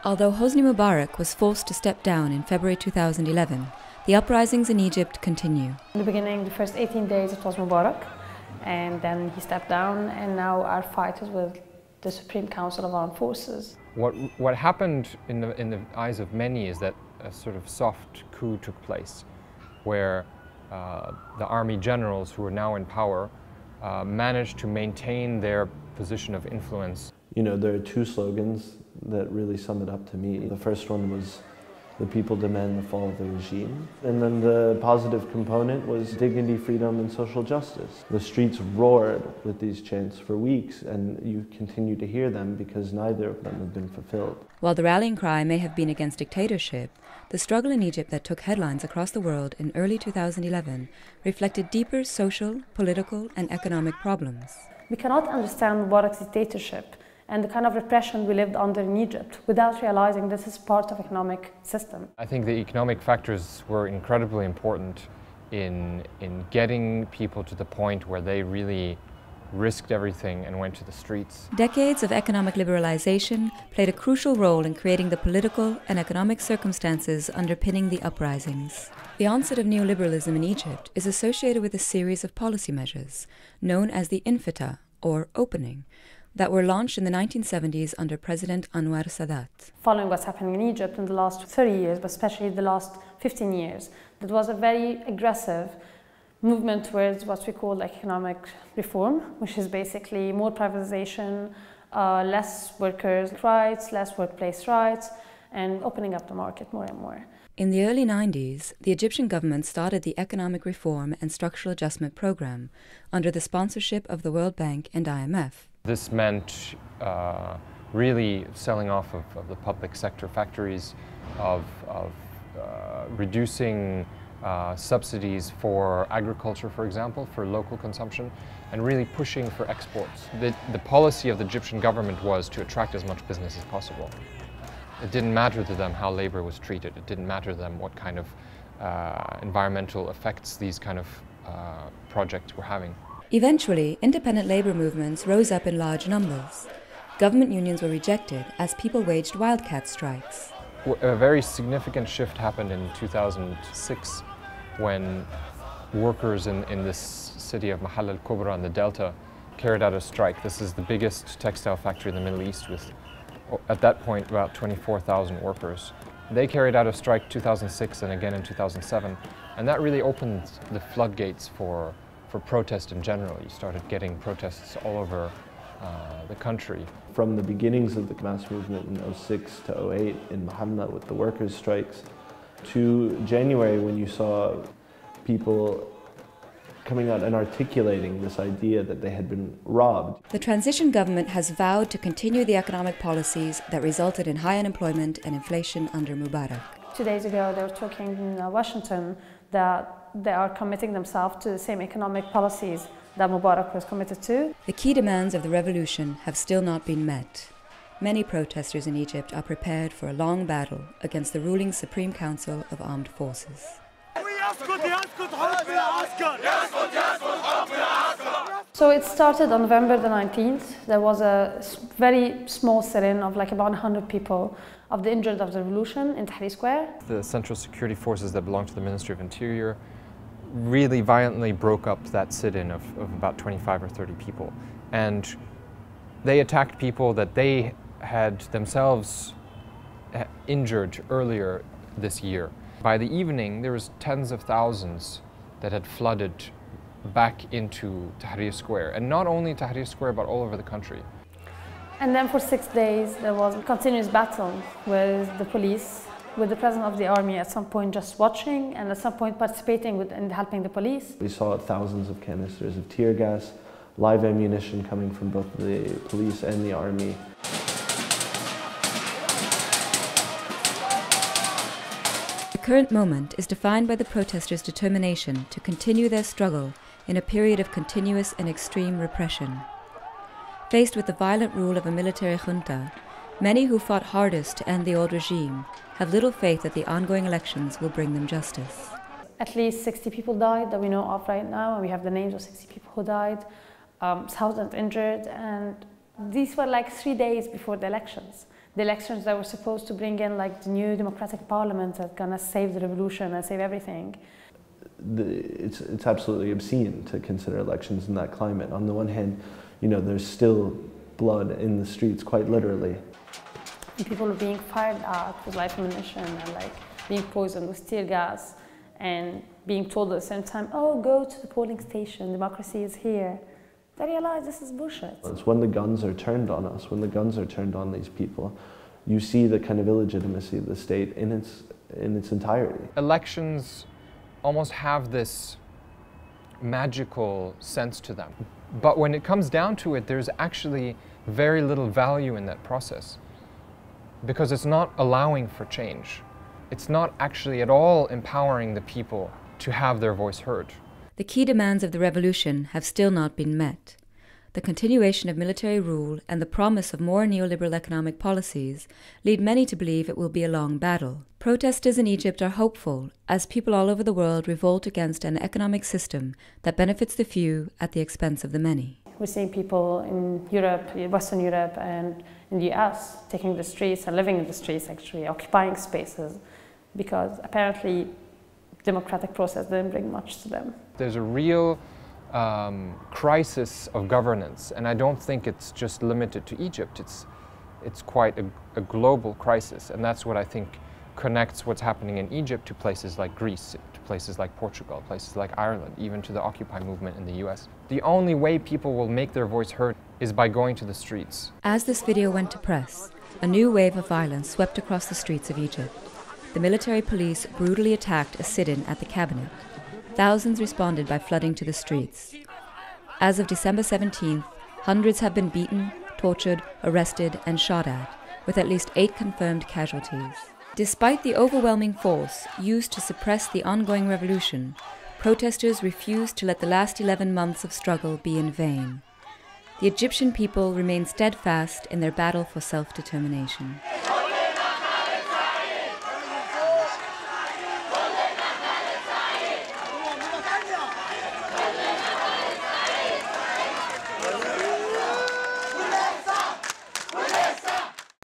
Although Hosni Mubarak was forced to step down in February 2011, the uprisings in Egypt continue. In the beginning, the first 18 days, it was Mubarak, and then he stepped down, and now our fight is with the Supreme Council of Armed Forces. What happened in the eyes of many is that a sort of soft coup took place, where the army generals who are now in power managed to maintain their position of influence. You know, there are two slogans that really sum it up to me. The first one was, "The people demand the fall of the regime." And then the positive component was dignity, freedom, and social justice. The streets roared with these chants for weeks, and you continue to hear them because neither of them have been fulfilled. While the rallying cry may have been against dictatorship, the struggle in Egypt that took headlines across the world in early 2011 reflected deeper social, political, and economic problems. We cannot understand Mubarak's dictatorship and the kind of repression we lived under in Egypt without realizing this is part of the economic system. I think the economic factors were incredibly important in getting people to the point where they really risked everything and went to the streets. Decades of economic liberalization played a crucial role in creating the political and economic circumstances underpinning the uprisings. The onset of neoliberalism in Egypt is associated with a series of policy measures known as the infitah, or opening, that were launched in the 1970s under President Anwar Sadat. Following what's happening in Egypt in the last 30 years, but especially the last 15 years, that was a very aggressive movement towards what we call economic reform, which is basically more privatization, less workers' rights, less workplace rights, and opening up the market more and more. In the early 90s, the Egyptian government started the Economic Reform and Structural Adjustment Program under the sponsorship of the World Bank and IMF. This meant really selling off of the public sector factories, of reducing subsidies for agriculture, for example, for local consumption, and really pushing for exports. The policy of the Egyptian government was to attract as much business as possible. It didn't matter to them how labor was treated. It didn't matter to them what kind of environmental effects these kind of projects were having. Eventually, independent labor movements rose up in large numbers. Government unions were rejected as people waged wildcat strikes. A very significant shift happened in 2006 when workers in this city of Mahal al-Kubra in the Delta carried out a strike. This is the biggest textile factory in the Middle East with, at that point, about 24,000 workers. They carried out a strike 2006 and again in 2007, and that really opened the floodgates for protest in general. You started getting protests all over the country. From the beginnings of the mass movement in 2006 to 2008 in Muhammad with the workers' strikes, to January when you saw people coming out and articulating this idea that they had been robbed. The transition government has vowed to continue the economic policies that resulted in high unemployment and inflation under Mubarak. 2 days ago, they were talking in Washington that they are committing themselves to the same economic policies that Mubarak was committed to. The key demands of the revolution have still not been met. Many protesters in Egypt are prepared for a long battle against the ruling Supreme Council of Armed Forces. So it started on November the 19th. There was a very small sit-in of about 100 people of the injured of the revolution in Tahrir Square. The Central Security Forces that belong to the Ministry of Interior really violently broke up that sit-in of about 25 or 30 people. And they attacked people that they had themselves injured earlier this year. By the evening, there was tens of thousands that had flooded back into Tahrir Square. And not only Tahrir Square, but all over the country. And then for 6 days, there was a continuous battle with the police, with the president of the army at some point just watching and at some point participating in helping the police. We saw thousands of canisters of tear gas, live ammunition coming from both the police and the army. The current moment is defined by the protesters' determination to continue their struggle in a period of continuous and extreme repression. Faced with the violent rule of a military junta, many who fought hardest to end the old regime have little faith that the ongoing elections will bring them justice. At least 60 people died that we know of right now, and we have the names of 60 people who died, thousands injured, and These were like 3 days before the elections. The elections that were supposed to bring in like the new democratic parliament that's gonna save the revolution and save everything. It's absolutely obscene to consider elections in that climate. On the one hand, you know, there's still blood in the streets, quite literally. And people were being fired at with live ammunition and like being poisoned with tear gas and being told at the same time, oh, go to the polling station, democracy is here. They realize this is bullshit. It's when the guns are turned on us, when the guns are turned on these people, you see the kind of illegitimacy of the state in its entirety. Elections almost have this magical sense to them. But when it comes down to it, there's actually very little value in that process because it's not allowing for change. It's not actually at all empowering the people to have their voice heard. The key demands of the revolution have still not been met. The continuation of military rule and the promise of more neoliberal economic policies lead many to believe it will be a long battle. Protesters in Egypt are hopeful as people all over the world revolt against an economic system that benefits the few at the expense of the many. We're seeing people in Europe, Western Europe and in the US taking the streets and living in the streets, actually occupying spaces, because apparently democratic process didn't bring much to them. There's a real crisis of governance, and I don't think it's just limited to Egypt. It's quite a global crisis, and that's what I think connects what's happening in Egypt to places like Greece, to places like Portugal, places like Ireland, even to the Occupy movement in the US. The only way people will make their voice heard is by going to the streets. As this video went to press, a new wave of violence swept across the streets of Egypt. The military police brutally attacked a sit-in at the cabinet. Thousands responded by flooding to the streets. As of December 17th, hundreds have been beaten, tortured, arrested and shot at least 8 confirmed casualties. Despite the overwhelming force used to suppress the ongoing revolution, protesters refused to let the last 11 months of struggle be in vain. The Egyptian people remain steadfast in their battle for self-determination.